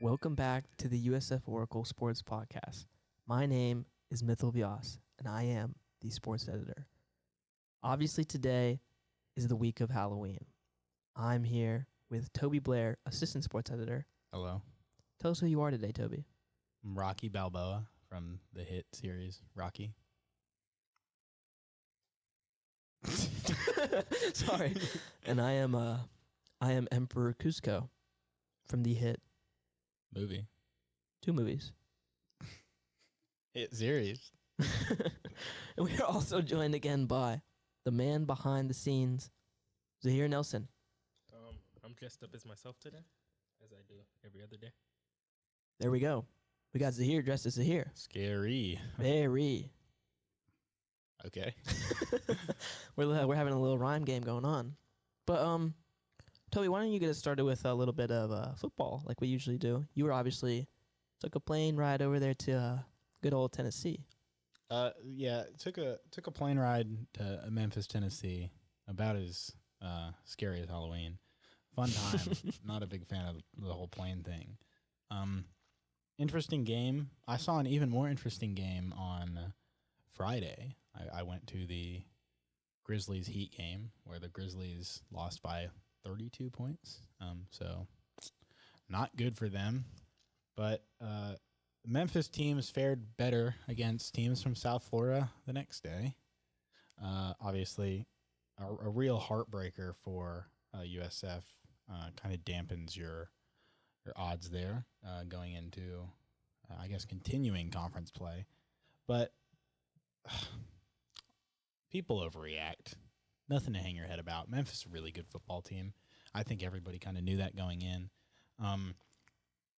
Welcome back to the USF Oracle Sports Podcast. My name is Mithil Vyas, and I am the sports editor. Obviously, today is the week of Halloween. I'm here with Tobey Blair, assistant sports editor. Hello. Tell us who you are today, Tobey. I'm Rocky Balboa from the hit series Rocky. Sorry. And I am Emperor Cusco from the hit Movie. 2 movies. Hit series. And we are also joined again by the man behind the scenes, Zahir Nelson. I'm dressed up as myself today, as I do every other day. There we go. We got Zahir dressed as Zahir. Scary. Very. Okay. We're having a little rhyme game going on. But Tobey, why don't you get us started with a little bit of football like we usually do? You were obviously took a plane ride over there to good old Tennessee. Yeah, took a plane ride to Memphis, Tennessee. About as scary as Halloween. Fun time. Not a big fan of the whole plane thing. Interesting game. I saw an even more interesting game on Friday. I went to the Grizzlies Heat game where the Grizzlies lost by 32 points. So not good for them. But Memphis teams fared better against teams from South Florida the next day. Obviously, a real heartbreaker for USF. Kind of dampens your odds there going into, I guess, continuing conference play. But people overreact. Nothing to hang your head about. Memphis is a really good football team. I think everybody kind of knew that going in.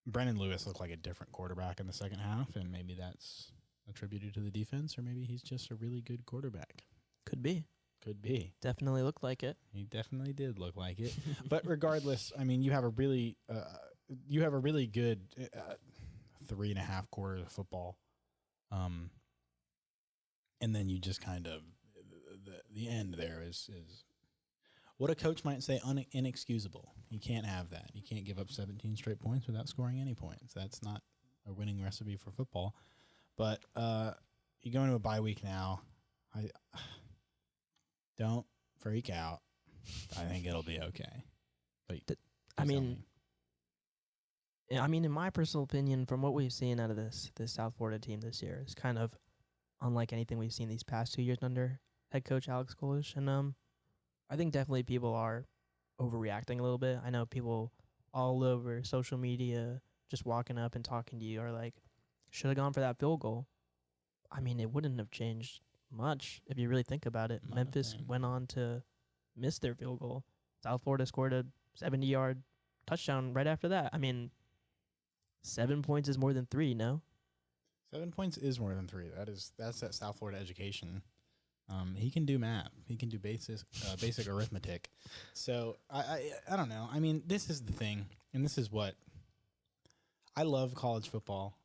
Brennan Lewis looked like a different quarterback in the second half, and maybe that's attributed to the defense, or maybe he's just a really good quarterback. Could be. Could be. Definitely looked like it. He definitely did look like it. But regardless, I mean, you have a really good 3.5 quarters of football, and then you just kind of the end there is what a coach might say inexcusable. You can't have that. You can't give up 17 straight points without scoring any points. That's not a winning recipe for football. But you go into a bye week now. Don't freak out. I think it'll be okay. But in my personal opinion, from what we've seen out of this South Florida team this year, is kind of unlike anything we've seen these past 2 years under head coach Alex Golesh. And I think definitely people are overreacting a little bit. I know people all over social media just walking up and talking to you are like, should have gone for that field goal. I mean, it wouldn't have changed much if you really think about it. Memphis went on to miss their field goal. South Florida scored a 70-yard touchdown right after that. I mean, 7 points is more than 3, no? 7 points is more than 3. That's that South Florida education. He can do math. He can do basic arithmetic. So I don't know. I mean, this is the thing, and this is what I love college football.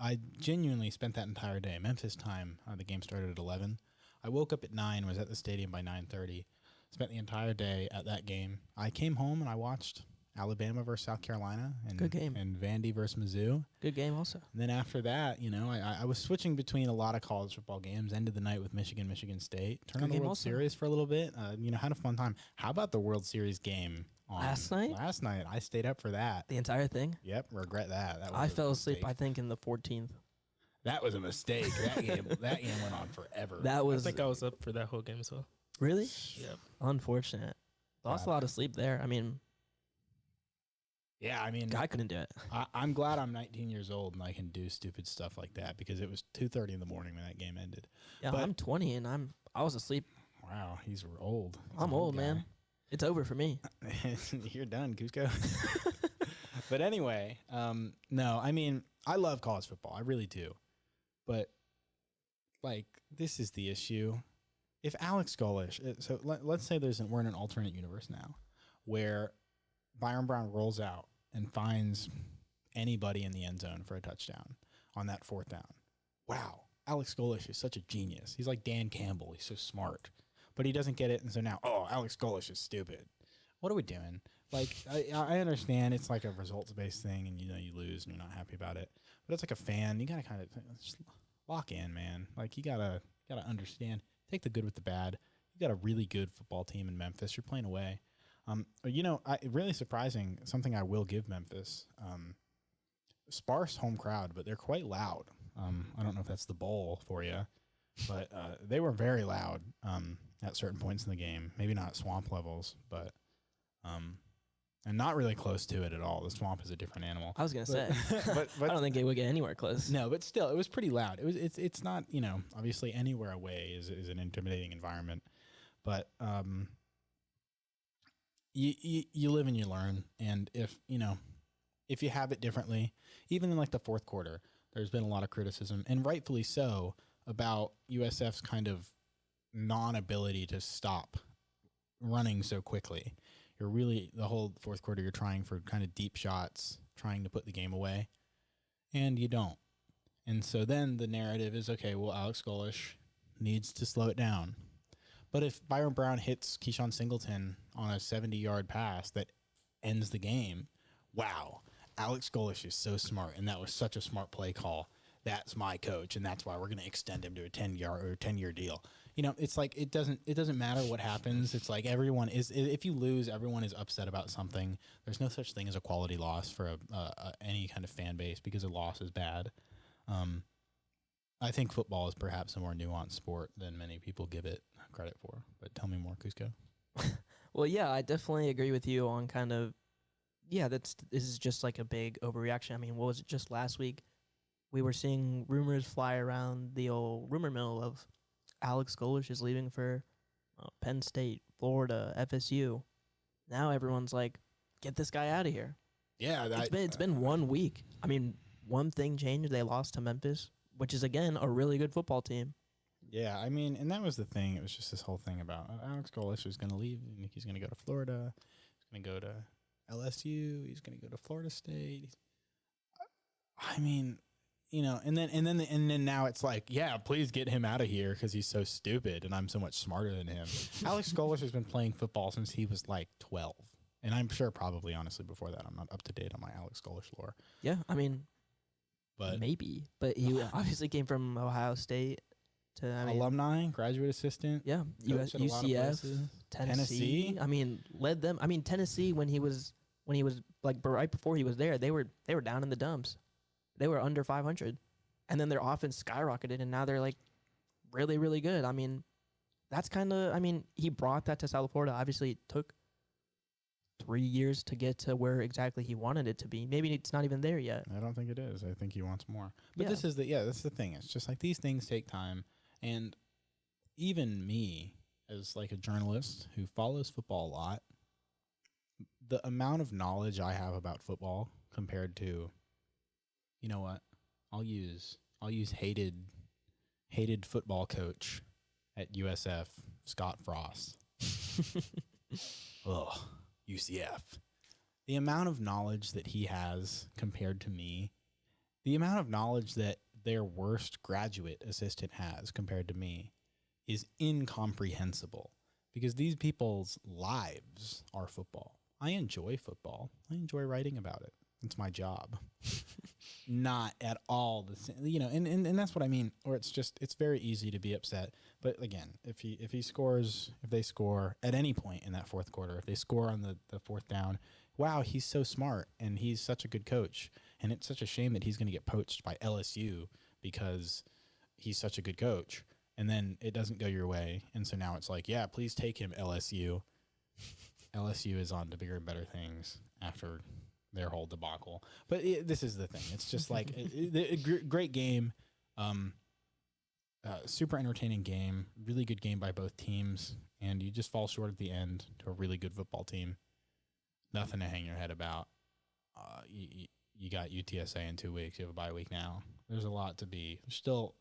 I genuinely spent that entire day. Memphis time. The game started at 11. I woke up at 9. Was at the stadium by 9:30. Spent the entire day at that game. I came home and I watched Alabama versus South Carolina, and good game, and Vandy versus Mizzou. Good game also. And then after that, I was switching between a lot of college football games. Ended the night with Michigan State. Turned on the World Series for a little bit. Had a fun time. How about the World Series game last night? Last night, I stayed up for that. The entire thing? Yep, regret that. I fell asleep, I think, in the 14th. That was a mistake. That game went on forever. I think I was up for that whole game as well. Really? Yep. Unfortunate. Lost a lot of sleep there. I mean, yeah, I couldn't do it. I'm glad I'm 19 years old and I can do stupid stuff like that because it was 2:30 in the morning when that game ended. Yeah, but I'm 20 and I was asleep. Wow, he's old. I'm old, man. It's over for me. You're done, Cusco. But anyway, no, I mean, I love college football. I really do. But, this is the issue. If Alex Golesh, so let's say we're in an alternate universe now where Byron Brown rolls out and finds anybody in the end zone for a touchdown on that 4th down. Wow, Alex Golesh is such a genius. He's like Dan Campbell. He's so smart. But he doesn't get it, and so now, Alex Golesh is stupid. what are we doing? Like, I understand it's like a results-based thing, and you lose and you're not happy about it. But it's like a fan, you gotta kind of just lock in, man. Like, you gotta understand, take the good with the bad. You got a really good football team in Memphis. You're playing away. Really surprising. Something I will give Memphis. Sparse home crowd, but they're quite loud. I don't know if that's the bowl for you, but they were very loud at certain points in the game. Maybe not swamp levels, but and not really close to it at all. The swamp is a different animal. I was gonna say, but I don't think it would get anywhere close. No, but still, it was pretty loud. It's not, obviously anywhere away is an intimidating environment, but you live and you learn, and if you have it differently, even in like the fourth quarter, there's been a lot of criticism, and rightfully so, about USF's kind of non-ability to stop running so quickly. You're really, the whole fourth quarter, you're trying for kind of deep shots, trying to put the game away, and you don't. And so then the narrative is, okay, well, Alex Golish needs to slow it down. But if Byron Brown hits Keyshawn Singleton on a 70-yard pass that ends the game, wow, Alex Golish is so smart, and that was such a smart play call. That's my coach, and that's why we're going to extend him to a 10-year deal. It's like it doesn't matter what happens. It's like everyone is. If you lose, everyone is upset about something. There's no such thing as a quality loss for any kind of fan base, because a loss is bad. I think football is perhaps a more nuanced sport than many people give it credit for. But tell me more, Cusco. Well, yeah, I definitely agree with you on kind of, this is just like a big overreaction. I mean, what was it, just last week? We were seeing rumors fly around the old rumor mill of Alex Golish is leaving for Penn State, Florida, FSU. Now everyone's like, get this guy out of here. Yeah. It's been 1 week. I mean, one thing changed. They lost to Memphis, which is, again, a really good football team. Yeah, I mean, and that was the thing. It was just this whole thing about Alex Golish is going to leave, and he's going to go to Florida. He's going to go to LSU. He's going to go to Florida State. I mean, and then now it's like, yeah, please get him out of here because he's so stupid, and I'm so much smarter than him. Alex Golish has been playing football since he was like 12, and I'm sure probably, honestly, before that. I'm not up to date on my Alex Golish lore. Yeah, I mean, maybe, but he obviously came from Ohio State. Alumni, graduate assistant. Yeah, USF, Tennessee. I mean, led them. I mean, Tennessee when he was like right before he was there, they were down in the dumps. They were under 500, and then their offense skyrocketed, and now they're like really, really good. I mean, that's kind of. I mean, he brought that to South Florida. Obviously, it took 3 years to get to where exactly he wanted it to be. Maybe it's not even there yet. I don't think it is. I think he wants more. But that's the thing. It's just like these things take time. And even me, as like a journalist who follows football a lot, the amount of knowledge I have about football compared to, you know what, I'll use hated football coach at USF, Scott Frost. Ugh, UCF. The amount of knowledge that he has compared to me, the amount of knowledge that their worst graduate assistant has compared to me is incomprehensible, because these people's lives are football. I enjoy football. I enjoy writing about it. It's my job. Not at all the same, and that's what I mean. Or it's very easy to be upset. But again, if they score at any point in that fourth quarter, if they score on the fourth down, wow, he's so smart and he's such a good coach. And it's such a shame that he's going to get poached by LSU because he's such a good coach. And then it doesn't go your way. And so now it's like, yeah, please take him, LSU. LSU is on to bigger and better things after their whole debacle. But this is the thing. It's just like a great game. Super entertaining game. Really good game by both teams. And you just fall short at the end to a really good football team. Nothing to hang your head about. You got UTSA in 2 weeks. You have a bye week now. There's a lot to be still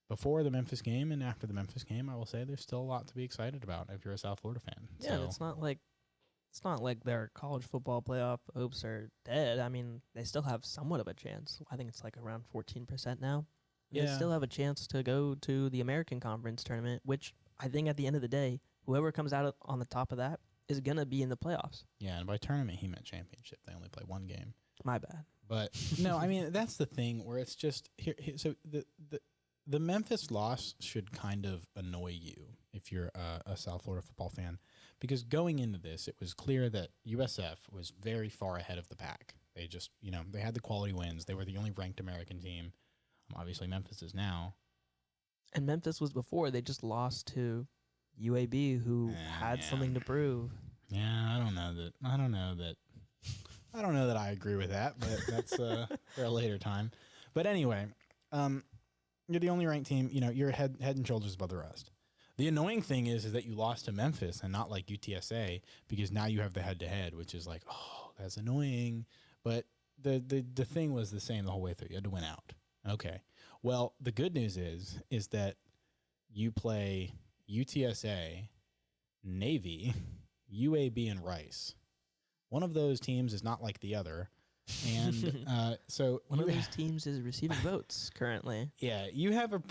before the Memphis game and after the Memphis game. I will say there's still a lot to be excited about if you're a South Florida fan. Yeah, it's not like their college football playoff hopes are dead. I mean, they still have somewhat of a chance. I think it's like around 14% now. Yeah. They still have a chance to go to the American Conference tournament, which I think at the end of the day, whoever comes out on the top of that is going to be in the playoffs. Yeah, and by tournament, he meant championship. They only play one game. My bad. But no, I mean, that's the thing where it's just so the Memphis loss should kind of annoy you if you're a South Florida football fan, because going into this, it was clear that USF was very far ahead of the pack. They just, they had the quality wins. They were the only ranked American team. Obviously, Memphis is now. And Memphis was before. They just lost to UAB, who had something to prove. Yeah, I don't know that I agree with that, but that's for a later time. But anyway, you're the only ranked team. You're head and shoulders above the rest. The annoying thing is that you lost to Memphis and not like UTSA, because now you have the head-to-head, which is like, oh, that's annoying. But the thing was the same the whole way through. You had to win out. Okay. Well, the good news is that you play UTSA, Navy, UAB, and Rice. One of those teams is not like the other. And so one of those teams is receiving votes currently. Yeah, you have a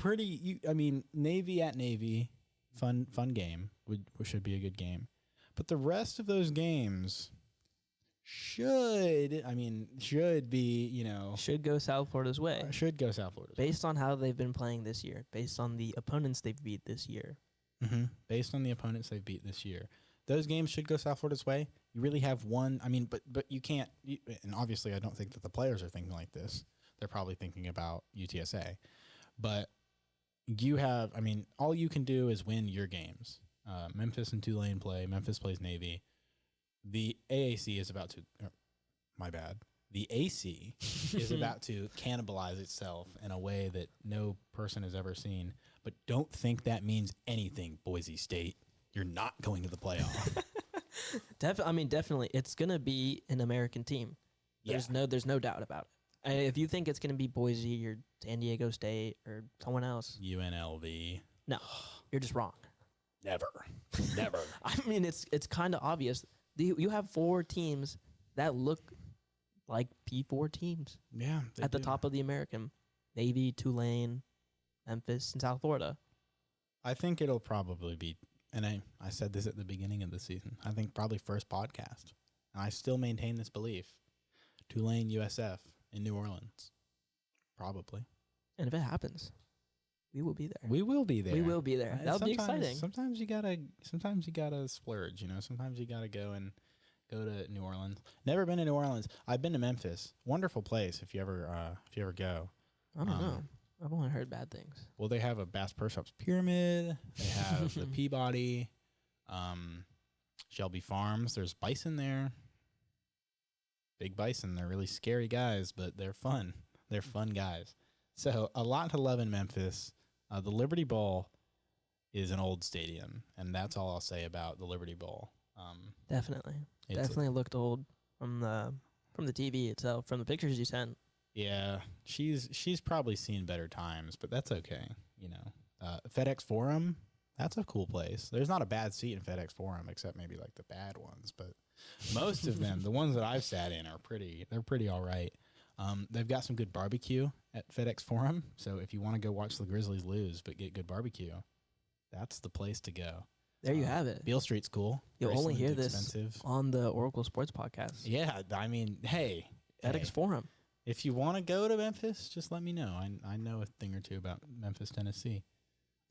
Navy at Navy, fun game, should be a good game. But the rest of those games should be, should go South Florida's way. Should go South Florida's way. Based on how they've been playing this year, based on the opponents they've beat this year. Mm-hmm. Based on the opponents they've beat this year. Those games should go South Florida's way. You really have one. But you can't. And obviously, I don't think that the players are thinking like this. They're probably thinking about UTSA. But you have. All you can do is win your games. Memphis and Tulane play. Memphis plays Navy. The AAC is about to. My bad. The AC is about to cannibalize itself in a way that no person has ever seen. But don't think that means anything, Boise State. You're not going to the playoff. Definitely. It's going to be an American team. There's no doubt about it. If you think it's going to be Boise or San Diego State or someone else. UNLV. No, you're just wrong. Never. It's kind of obvious. You have 4 teams that look like P4 teams. Yeah. At the top of the American. Navy, Tulane, Memphis, and South Florida. I think it'll probably be, and I said this at the beginning of the season, I think probably first podcast. And I still maintain this belief. Tulane, USF in New Orleans. Probably. And if it happens, we will be there. We will be there. We will be there. That'll be exciting. Sometimes you gotta splurge, Sometimes you gotta go to New Orleans. Never been to New Orleans. I've been to Memphis. Wonderful place if you ever go. I don't know. I've only heard bad things. Well, they have a Bass Pro Shops Pyramid. They have the Peabody, Shelby Farms. There's bison there. Big bison. They're really scary guys, but they're fun. They're fun guys. So a lot to love in Memphis. The Liberty Bowl is an old stadium, and that's all I'll say about the Liberty Bowl. Definitely looked old from the TV itself, from the pictures you sent. Yeah, she's probably seen better times, but that's okay. FedEx Forum, that's a cool place. There's not a bad seat in FedEx Forum, except maybe like the bad ones, but most of them, the ones that I've sat in, they're pretty all right. They've got some good barbecue at FedEx Forum, so if you want to go watch the Grizzlies lose but get good barbecue, that's the place to go. There you have it. Beale Street's cool. You'll only hear this on the Oracle Sports Podcast. Yeah, hey. FedEx Forum. If you want to go to Memphis, just let me know. I know a thing or two about Memphis, Tennessee.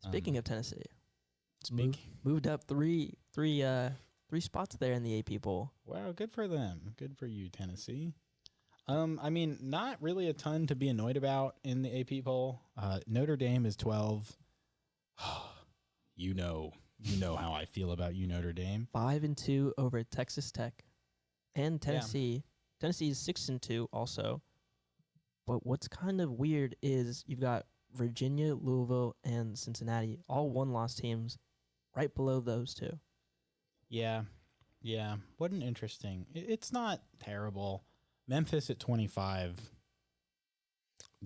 Speaking of Tennessee, moved up three spots there in the AP poll. Wow, good for them. Good for you, Tennessee. Not really a ton to be annoyed about in the AP poll. Notre Dame is 12. You know how I feel about you, Notre Dame. 5-2 over Texas Tech and Tennessee. Yeah. Tennessee is 6-2 also. But what's kind of weird is you've got Virginia, Louisville, and Cincinnati, all one-loss teams, right below those two. Yeah. What an interesting. It's not terrible. Memphis at 25.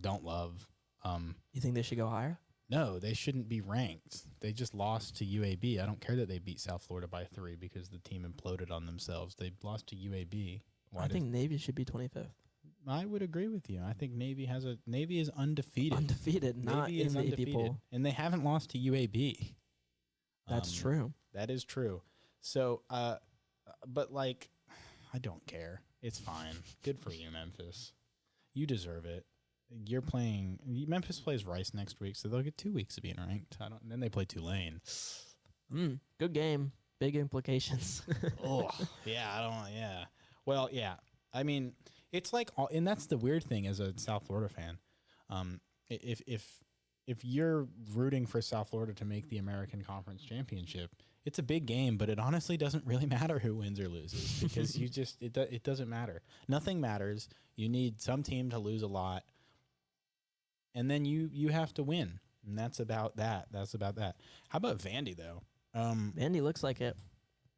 Don't love. You think they should go higher? No, they shouldn't be ranked. They just lost to UAB. I don't care that they beat South Florida by 3 because the team imploded on themselves. They lost to UAB. I think Navy should be 25th. I would agree with you. I think Navy is undefeated. Undefeated, not in the AP poll. And they haven't lost to UAB. That's true. That is true. So But, like, I don't care. It's fine. Good for you, Memphis. You deserve it. You're playing. Memphis plays Rice next week, so they'll get 2 weeks of being ranked. And then they play Tulane. Good game. Big implications. Oh, yeah. I don't. Yeah. Well, yeah. I mean, it's like, and that's the weird thing as a South Florida fan. If you're rooting for South Florida to make the American Conference Championship, it's a big game, but it honestly doesn't really matter who wins or loses because it doesn't matter. Nothing matters. You need some team to lose a lot, and then you have to win, and that's about that. How about Vandy though? Vandy looks like it.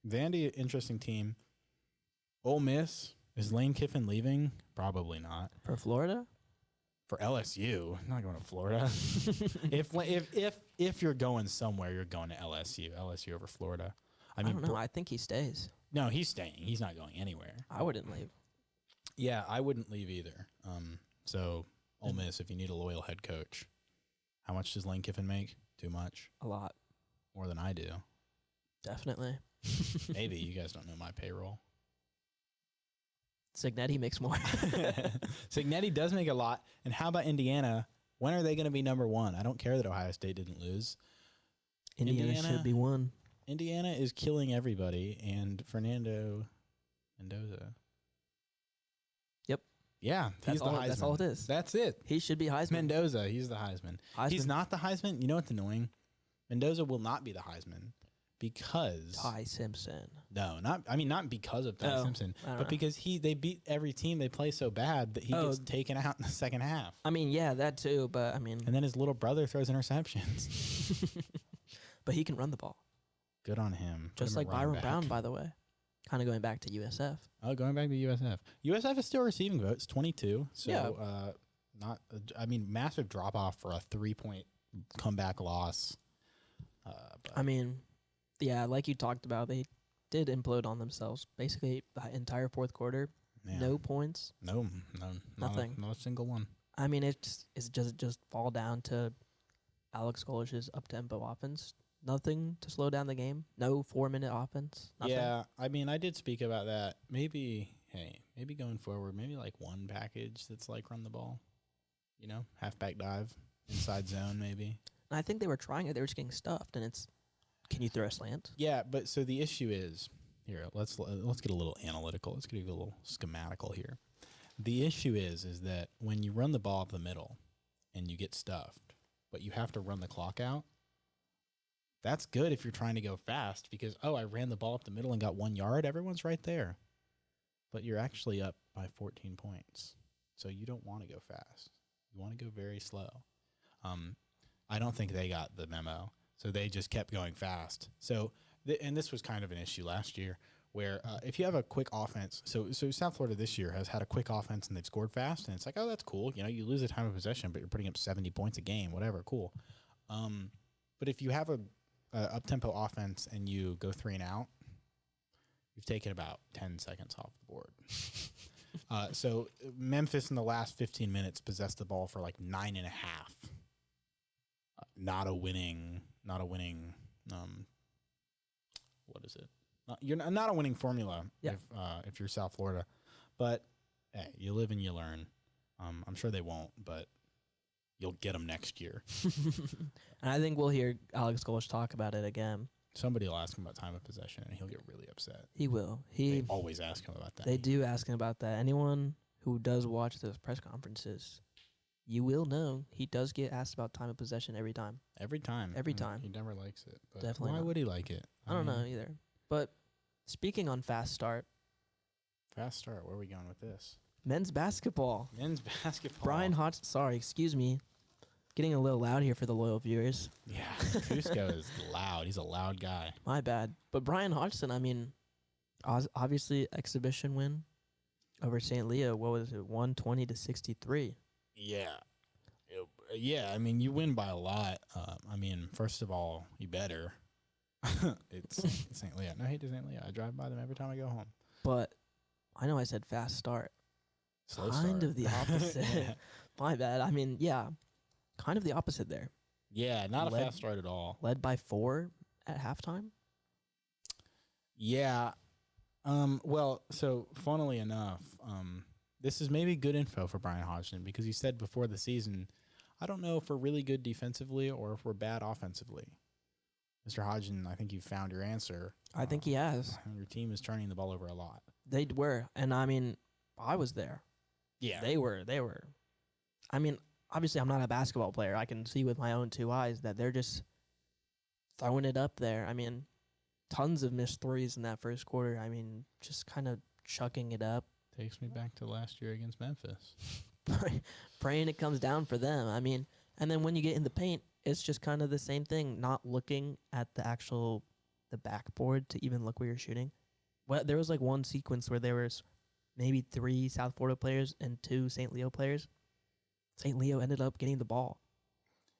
Vandy, interesting team. Ole Miss, is Lane Kiffin leaving? Probably not. For Florida? For LSU, I'm not going to Florida. if you're going somewhere, you're going to LSU. LSU over Florida. I don't know. I think he stays. No, he's staying. He's not going anywhere. I wouldn't leave. Yeah, I wouldn't leave either. So Ole Miss, if you need a loyal head coach, how much does Lane Kiffin make? Too much. A lot. More than I do. Definitely. Maybe you guys don't know my payroll. Signetti makes more. Signetti does make a lot. And how about Indiana? When are they going to be number one? I don't care that Ohio State didn't lose. Indiana should be one. Indiana is killing everybody. And Fernando Mendoza. Yep. Yeah, that's all it is. That's it. He should be Heisman. Mendoza, he's the Heisman. He's not the Heisman. You know what's annoying? Mendoza will not be the Heisman. Because Ty Simpson. No, not because of Ty Simpson, but because they beat every team they play so bad that he gets taken out in the second half. I mean, yeah, that too, but I mean, and then his little brother throws interceptions. But he can run the ball. Good on him. Just like Byron Brown, by the way. Kind of going back to USF. Oh, going back to USF. USF is still receiving votes, 22. So, massive drop off for a 3-point comeback loss. I mean, yeah, like you talked about, they did implode on themselves. Basically, the entire fourth quarter, no points. No, nothing. Not a single one. I mean, it's just fall down to Alex Golish's up-tempo offense. Nothing to slow down the game. No 4-minute offense. Nothing. Yeah, I mean, I did speak about that. Maybe going forward, maybe like one package that's like run the ball. You know, halfback dive, inside zone maybe. And I think they were trying it. They were just getting stuffed, and it's, can you throw a slant? Yeah, but so the issue is, here, let's get a little analytical. Let's get a little schematical here. The issue is that when you run the ball up the middle and you get stuffed, but you have to run the clock out, that's good if you're trying to go fast because, I ran the ball up the middle and got 1 yard. Everyone's right there. But you're actually up by 14 points. So you don't want to go fast. You want to go very slow. I don't think they got the memo. So they just kept going fast. So, and this was kind of an issue last year where if you have a quick offense, so South Florida this year has had a quick offense and they've scored fast, and it's like, that's cool. You know, you lose the time of possession, but you're putting up 70 points a game, whatever, cool. But if you have a up-tempo offense and you go 3 and out, you've taken about 10 seconds off the board. So Memphis in the last 15 minutes possessed the ball for like 9.5. Not a winning. What is it? You're not a winning formula if you're South Florida, but hey, you live and you learn. I'm sure they won't, but you'll get them next year. And I think we'll hear Alex Golish talk about it again. Somebody will ask him about time of possession, and he'll get really upset. He will. They always ask him about that. They do ask him about that. Anyone who does watch those press conferences, you will know he does get asked about time of possession every time. Every time. He never likes it. But definitely. Why would he like it? I don't know either. But speaking on fast start. Fast start. Where are we going with this? Men's basketball. Brian Hodgson. Sorry, excuse me. Getting a little loud here for the loyal viewers. Yeah, Cusco is loud. He's a loud guy. My bad. But Brian Hodgson, I mean, obviously exhibition win over St. Leo. What was it, 120-63? Yeah. I mean, you win by a lot. I mean, first of all, you better. It's St. Leo. No hate to St. Leo. I drive by them every time I go home. But I know I said fast start. Slow kind start. of the opposite. My bad. I mean, yeah. Kind of the opposite there. Yeah, not a fast start at all. Led by 4 at halftime? Yeah. Well, so funnily enough, this is maybe good info for Brian Hodgson because he said before the season, I don't know if we're really good defensively or if we're bad offensively. Mr. Hodgson, I think you found your answer. I think he has. Your team is turning the ball over a lot. They were, and I mean, I was there. Yeah. They were. I mean, obviously, I'm not a basketball player. I can see with my own two eyes that they're just throwing it up there. I mean, tons of missed threes in that first quarter. I mean, just kind of chucking it up. Takes me back to last year against Memphis. Praying it comes down for them. I mean, and then when you get in the paint, it's just kind of the same thing, not looking at the backboard to even look where you're shooting. Well, there was like one sequence where there was maybe 3 South Florida players and 2 St. Leo players. St. Leo ended up getting the ball.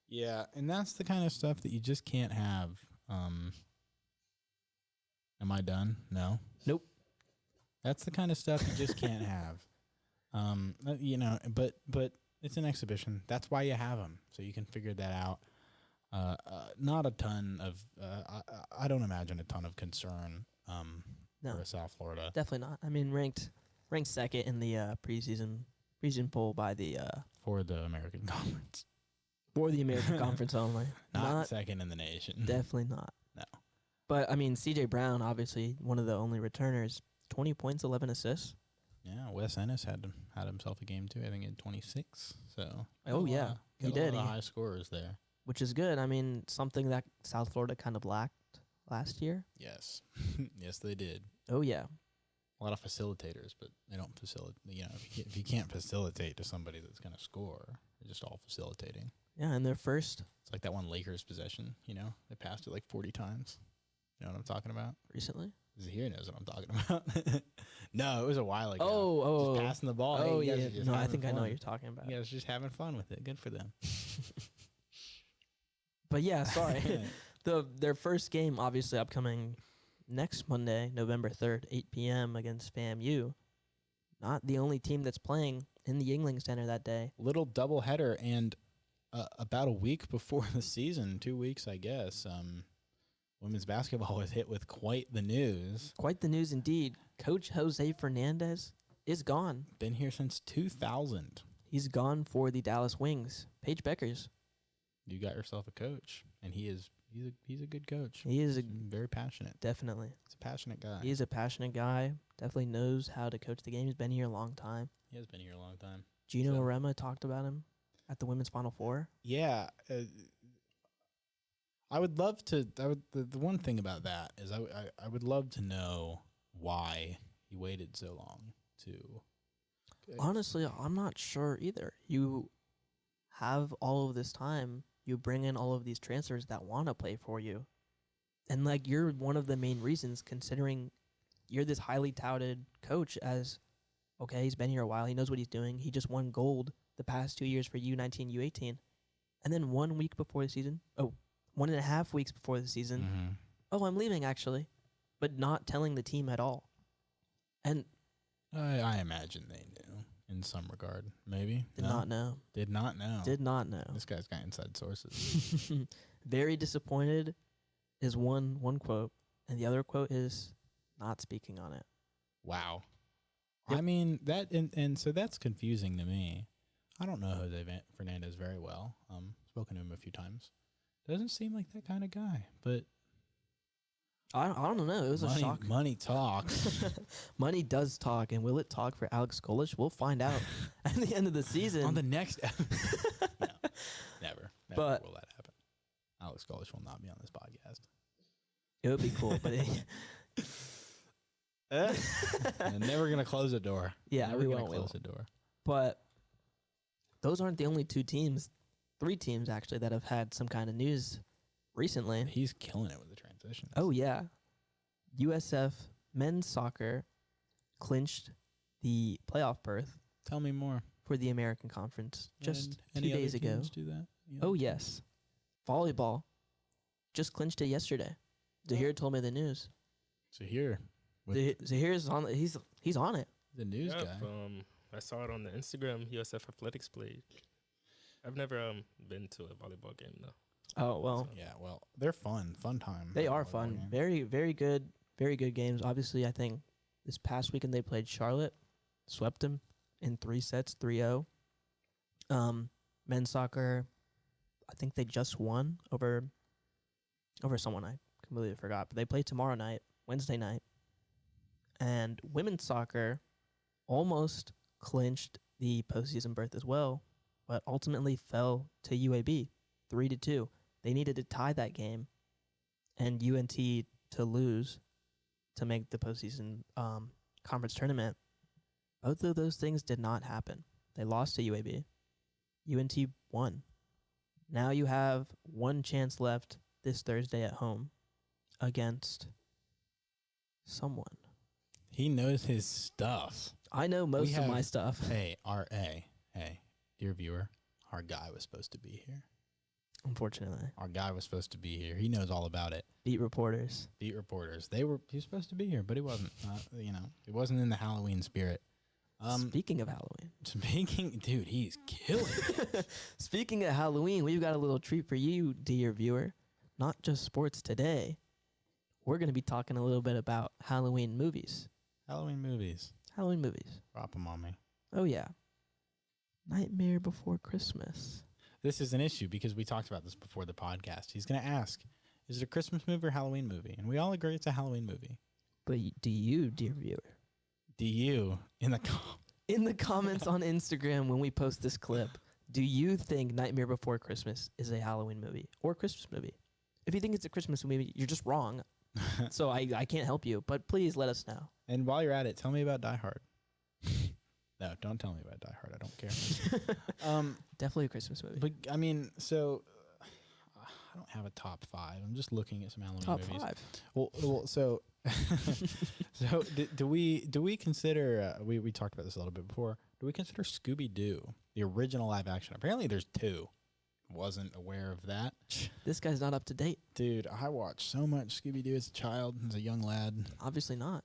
Yeah, and that's the kind of stuff that you just can't have. Am I done? No. Nope. That's the kind of stuff you just can't have. But it's an exhibition. That's why you have them, so you can figure that out. Not a ton of. I don't imagine a ton of concern. No, for South Florida. Definitely not. I mean, ranked second in the preseason poll by the for the American Conference. For the American Conference only. Not second in the nation. Definitely not. No. But I mean, C.J. Brown, obviously one of the only returners. 20 points, 11 assists. Yeah, Wes Ennis had himself a game too. I think he had 26. So. He did. A lot of high scorers there. Which is good. I mean, something that South Florida kind of lacked last year. Yes. Yes, they did. Oh, yeah. A lot of facilitators, but they don't facilitate. If you can't facilitate to somebody that's going to score, they're just all facilitating. Yeah, and their first. It's like that one Lakers possession, They passed it like 40 times. You know what I'm talking about? Recently? Zahir knows what I'm talking about. No, it was a while ago. Oh. Just passing the ball. Oh, hey, yeah. No, I think I know what you're talking about. You guys are just having fun with it. Good for them. But yeah, sorry. Their first game, obviously upcoming next Monday, November 3rd, 8 p.m. against FAMU. Not the only team that's playing in the Yuengling Center that day. Little doubleheader, and about a week before the season, 2 weeks, I guess, women's basketball was hit with quite the news. Quite the news indeed. Coach Jose Fernandez is gone. Been here since 2000. He's gone for the Dallas Wings. Paige Beckers. You got yourself a coach, and he's a good coach. He is very passionate. Definitely. He's a passionate guy. He's a passionate guy. Definitely knows how to coach the game. He's been here a long time. He has been here a long time. Gino Arema talked about him at the Women's Final Four. Yeah. I would love to. The one thing about that is I would love to know why he waited so long to. Honestly, I'm not sure either. You have all of this time. You bring in all of these transfers that want to play for you. And, you're one of the main reasons, considering you're this highly touted coach as, okay, he's been here a while. He knows what he's doing. He just won gold the past 2 years for U19, U18. And then 1 week before the season, 1.5 weeks before the season, I'm leaving, actually. But not telling the team at all. And I imagine they knew in some regard, maybe. Did not know. Did not know. Did not know. This guy's got inside sources. Very disappointed is one quote, and the other quote is not speaking on it. Wow. Yep. I mean, that and so that's confusing to me. I don't know Jose Fernandez very well. Spoken to him a few times. Doesn't seem like that kind of guy, but I don't know. It was a shock. Money talks. Money does talk, and will it talk for Alex Golich? We'll find out at the end of the season. On the next No, never But will that happen. Alex Golich will not be on this podcast. It would be cool, but I'm never going to close the door. Yeah, never we gonna won't. close the door. But those aren't the only 2 teams, 3 teams actually, that have had some kind of news recently. He's killing it with the transitions. Oh, yeah. USF men's soccer clinched the playoff berth. Tell me more. For the American Conference just and 2 days ago. Do that? Oh, yes. Volleyball just clinched it yesterday. Zahir told me the news. Zahir. Zahir's on. He's on it. The news guy. I saw it on the Instagram USF Athletics page. I've never been to a volleyball game though. Oh well. Yeah, they're fun time. They are fun. Game. Very good games. Obviously, I think This past weekend they played Charlotte, swept them in 3 sets, 3-0. Men's soccer, I think they just won over someone I completely forgot. But they play tomorrow night, Wednesday night. And women's soccer almost clinched the postseason berth as well, but ultimately fell to UAB 3-2. They needed to tie that game and UNT to lose to make the postseason conference tournament. Both of those things did not happen. They lost to UAB. UNT won. Now you have one chance left this Thursday at home against someone. He knows his stuff. I know most of my stuff. Hey, dear viewer, our guy was supposed to be here. Unfortunately. Our guy was supposed to be here. He knows all about it. Beat reporters. He was supposed to be here, but he wasn't. He wasn't in the Halloween spirit. Speaking of Halloween. Dude, he's killing it. Speaking of Halloween, we've got a little treat for you, dear viewer. Not just sports today. We're going to be talking a little bit about Halloween movies. Halloween movies. Drop them on me. Oh, yeah. Nightmare Before Christmas. This is an issue because we talked about this before the podcast. He's going to ask, is it a Christmas movie or Halloween movie? And we all agree it's a Halloween movie. But do you, dear viewer? Do you, in the comments on Instagram when we post this clip, do you think Nightmare Before Christmas is a Halloween movie or a Christmas movie? If you think it's a Christmas movie, you're just wrong. So I can't help you, but please let us know. And while you're at it, tell me about Die Hard. No, don't tell me about Die Hard. I don't care. Definitely a Christmas movie. But I mean, so I don't have a top 5. I'm just looking at some Halloween movies. Top 5. Well, so so do we consider? We talked about this a little bit before. Do we consider Scooby-Doo the original live action? Apparently, there's 2. Wasn't aware of that. This guy's not up to date. Dude, I watched so much Scooby-Doo as a child, as a young lad. Obviously not.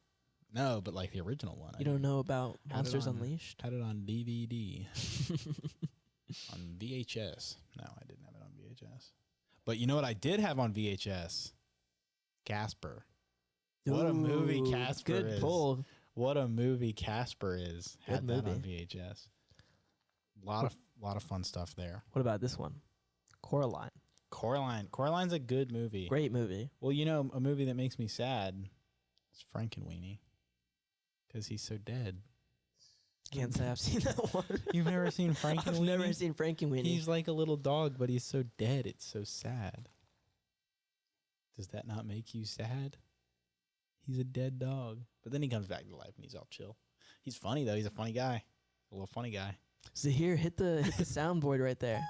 No, but like the original one. You don't know about Monsters Unleashed? Had it on DVD. On VHS. No, I didn't have it on VHS. But you know what I did have on VHS? Casper. What a movie Casper is. Good pull. What a movie Casper is. Had Good that on movie. VHS. Lot of fun stuff there. What about this one? Coraline. Coraline's a good movie. Great movie. Well, you know, a movie that makes me sad is Frankenweenie. Because he's so dead. Can't say I've seen that one. You've never seen Frankenweenie? I've never seen Frankenweenie. He's like a little dog, but he's so dead. It's so sad. Does that not make you sad? He's a dead dog. But then he comes back to life and he's all chill. He's funny, though. He's a funny guy. A little funny guy. Zahir, hit the soundboard right there.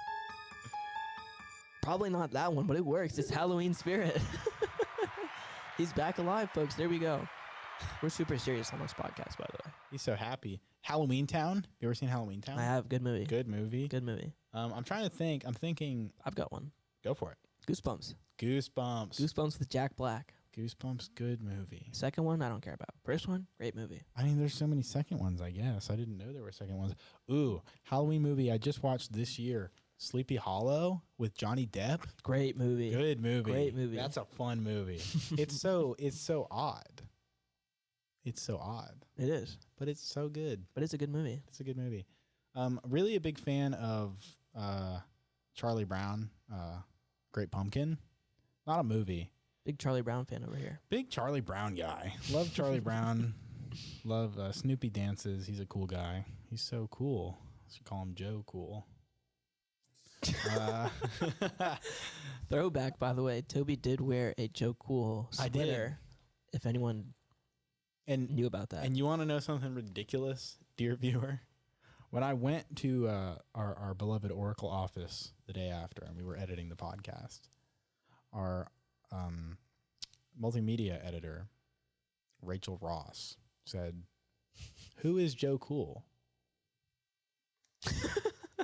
Probably not that one, but it works. It's Halloween spirit. He's back alive, folks. There we go. We're super serious on this podcast, by the way. He's so happy. Halloween Town. You ever seen Halloween Town? I have. Good movie. Good movie. Good movie. I'm trying to think. I'm thinking. I've got one. Go for it. Goosebumps. Goosebumps with Jack Black. Goosebumps. Good movie. Second one, I don't care about. First one, great movie. I mean, there's so many second ones, I guess. I didn't know there were second ones. Ooh, Halloween movie I just watched this year. Sleepy Hollow with Johnny Depp. Great movie. Good movie. Great movie. That's a fun movie. It's so odd. It's so odd. It is. But it's so good. But it's a good movie. It's a good movie. Really a big fan of Charlie Brown, Great Pumpkin. Not a movie. Big Charlie Brown fan over here. Big Charlie Brown guy. Love Charlie Brown. Love Snoopy dances. He's a cool guy. He's so cool. I should call him Joe Cool. Throwback, by the way. Tobey did wear a Joe Cool sweater. If anyone knew about that. And you want to know something ridiculous, dear viewer? When I went to our beloved Oracle office the day after, and we were editing the podcast, our multimedia editor, Rachel Ross, said, "Who is Joe Cool?"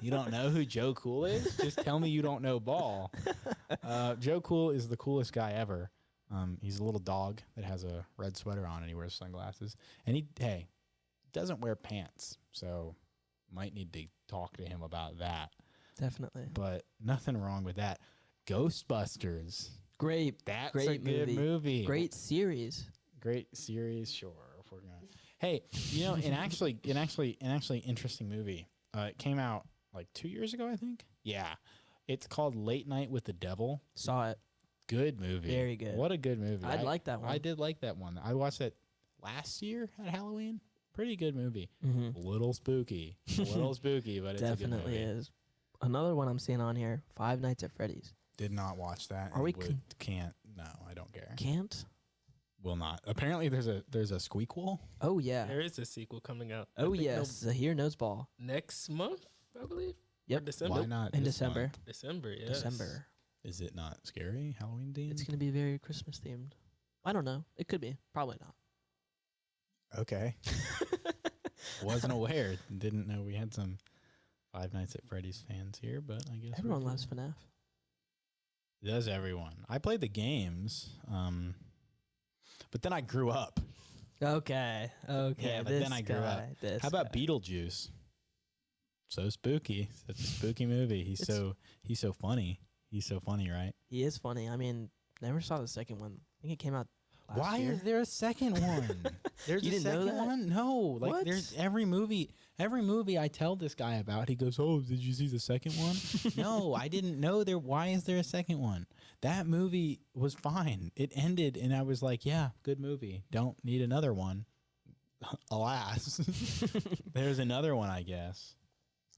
You don't know who Joe Cool is? Just tell me you don't know ball. Joe Cool is the coolest guy ever. He's a little dog that has a red sweater on and he wears sunglasses. And he doesn't wear pants, so might need to talk to him about that. Definitely. But nothing wrong with that. Ghostbusters. Great. That's great a good movie. Great series. Great series, sure. If we're gonna Hey, you know, an actually interesting movie. It came out like 2 years ago, I think. Yeah, it's called Late Night with the Devil. Saw it. Good movie. Very good. What a good movie. I'd like that one. I did like that one. I watched it last year at Halloween. Pretty good movie. Mm-hmm. A little spooky. But it's Definitely a good movie. is. Another one I'm seeing on here, Five Nights at Freddy's. Did not watch that. Are we can't. No, I don't care. Can't? Will not. Apparently, there's a squeakquel. Oh, yeah. There is a sequel coming out. Oh, yes. Zahir Noseball. Next month, I believe. Yep. Or December. Why not? In this December. month? December, yes. December. Is it not scary? Halloween themed? It's going to be very Christmas themed. I don't know. It could be. Probably not. Okay. Wasn't aware. Didn't know we had some Five Nights at Freddy's fans here, but I guess Everyone loves FNAF. Does everyone? I played the games, but then I grew up. Okay. Yeah, but then I grew up. How about Beetlejuice? So spooky. Such a spooky movie. He's so funny. He's so funny, right? He is funny. I mean, never saw the second one. I think it came out last year. Why is there a second one? There's You a didn't know second that? one? No. Like What? there's every movie I tell this guy about, he goes, "Oh, did you see the second one?" No, I didn't know there. Why is there a second one? That movie was fine. It ended and I was like, yeah, good movie. Don't need another one. Alas. There's another one, I guess.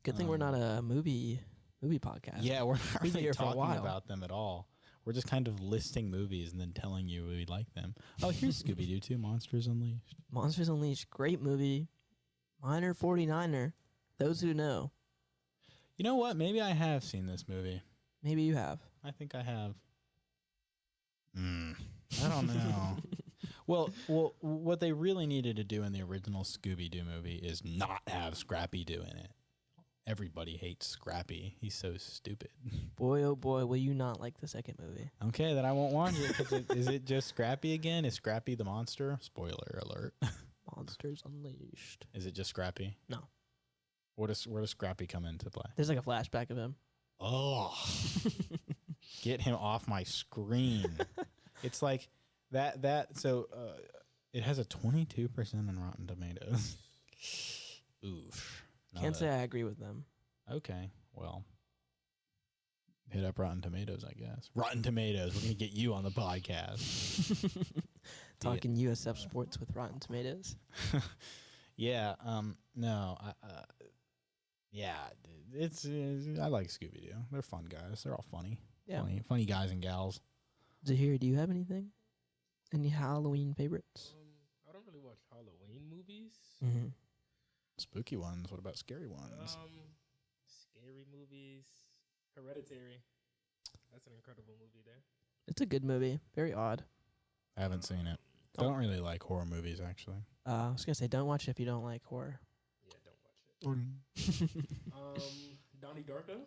Good thing we're not a movie podcast. Yeah, we're not We've been really here for a talking while. about them at all. We're just kind of listing movies and then telling you we like them. Oh, here's Scooby-Doo 2, Monsters Unleashed. Monsters Unleashed, great movie. Minor 49er. Those who know. You know what? Maybe I have seen this movie. Maybe you have. I think I have. I don't know. Well, what they really needed to do in the original Scooby-Doo movie is not have Scrappy-Doo in it. Everybody hates Scrappy. He's so stupid. Boy, oh boy, will you not like the second movie. Okay, then I won't watch it. Is it just Scrappy again? Is Scrappy the monster? Spoiler alert. Monsters Unleashed. Is it just Scrappy? No. Where does Scrappy come into play? There's like a flashback of him. Oh, get him off my screen. It's like that. So it has a 22% on Rotten Tomatoes. Oof. Can't say I agree with them. Okay, well, hit up Rotten Tomatoes, I guess. Rotten Tomatoes, we're gonna get you on the podcast. Talking USF sports with Rotten Tomatoes. Yeah. No. Yeah. It's. I like Scooby Doo. They're fun guys. They're all funny. Yeah. Funny guys and gals. Zahir, do you have anything? Any Halloween favorites? I don't really watch Halloween movies. Mm-hmm. Spooky ones. What about scary ones? Scary movies. Hereditary. That's an incredible movie there. It's a good movie. Very odd. I haven't seen it. I don't really like horror movies, actually. I was gonna say, don't watch it if you don't like horror. Yeah, don't watch it. Donnie Darko.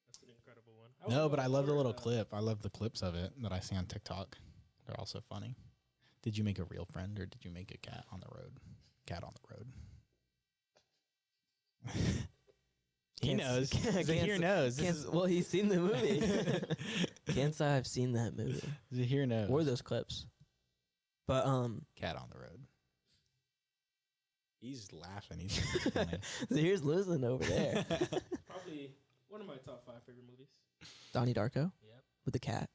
That's an incredible one. No, but I love the little clip. I love the clips of it that I see on TikTok. They're also funny. Did you make a real friend or did you make a cat on the road? Cat on the road. He knows. Zahir knows. Well, he's seen the movie. Can't say I've seen that movie Zahir knows. or those clips. But Cat on the road. He's laughing. He's funny. Zahir's listening over there. Probably one of my top 5 favorite movies. Donnie Darko Yep. with the cat.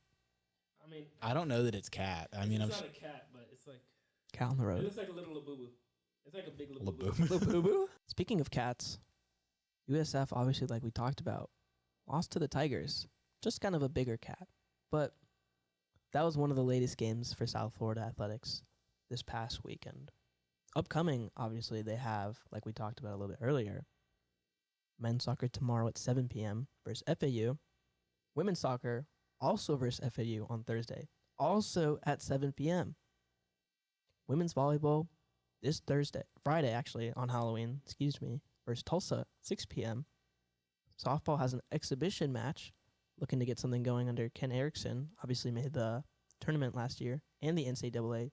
I mean, I don't know that it's cat. I mean, it's not a cat, but it's like Cat on the it road. looks like a little Labubu. It's like a big Labubu. Labubu. Boo-boo. Speaking of cats, USF, obviously, like we talked about, lost to the Tigers. Just kind of a bigger cat. But that was one of the latest games for South Florida Athletics this past weekend. Upcoming, obviously, they have, like we talked about a little bit earlier, men's soccer tomorrow at 7 p.m. versus FAU. Women's soccer also versus FAU on Thursday, also at 7 p.m. Women's volleyball this Friday actually, on Halloween, versus Tulsa, 6 p.m. Softball has an exhibition match, looking to get something going under Ken Erickson. Obviously made the tournament last year, and the NCAA,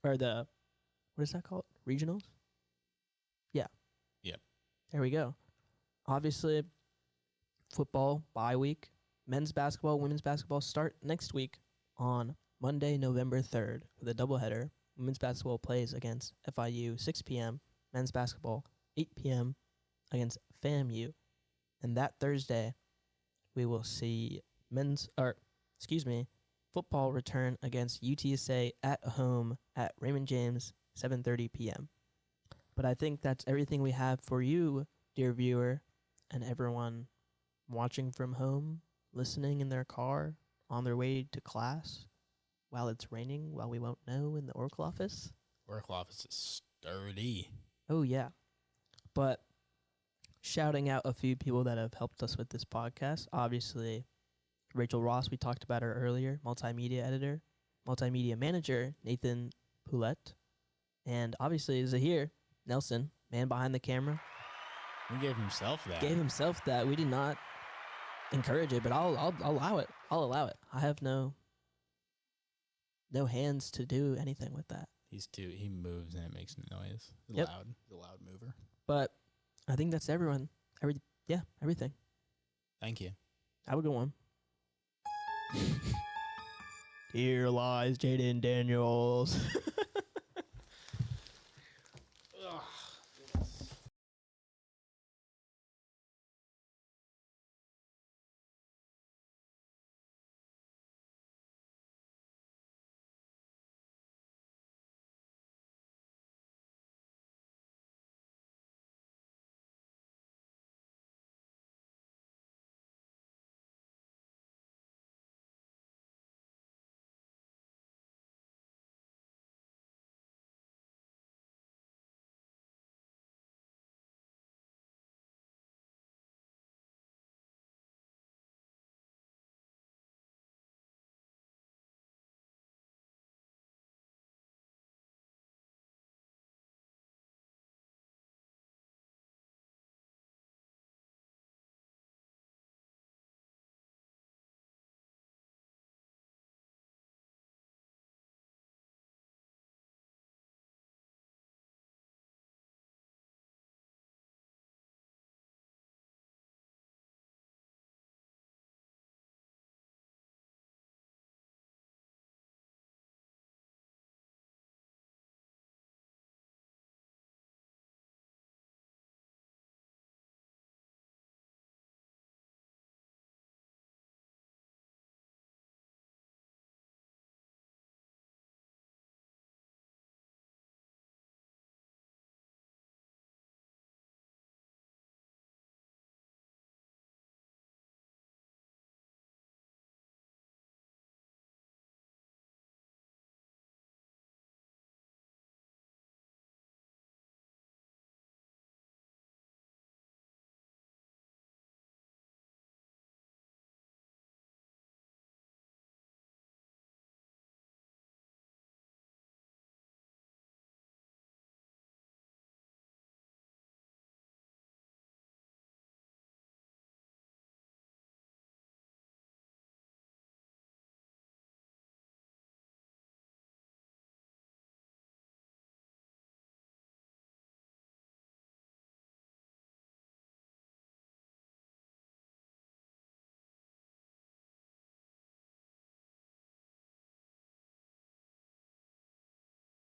or the, what is that called? Regionals? Yeah. Yep. There we go. Obviously, football, bye week. Men's basketball, women's basketball start next week on Monday, November 3rd with a doubleheader. women's basketball plays against FIU 6 p.m. Men's basketball 8 p.m. against FAMU. And that Thursday, we will see football return against UTSA at home at Raymond James, 7:30 p.m. But I think that's everything we have for you, dear viewer, and everyone watching from home, listening in their car, on their way to class, while it's raining, while we won't know in the Oracle office. Oracle office is sturdy. Oh, yeah. But shouting out a few people that have helped us with this podcast. Obviously, Rachell Ross, we talked about her earlier, multimedia editor, multimedia manager, Nathan Poulette, and obviously Zahir Nelson, man behind the camera. He gave himself that. Gave himself that. We did not encourage it, but I'll allow it. I'll allow it. I have no hands to do anything with that. He moves and it makes noise. Yep. He's a loud mover. But I think that's everyone. Everything. Thank you. Have a good one. Here lies Jaden Daniels.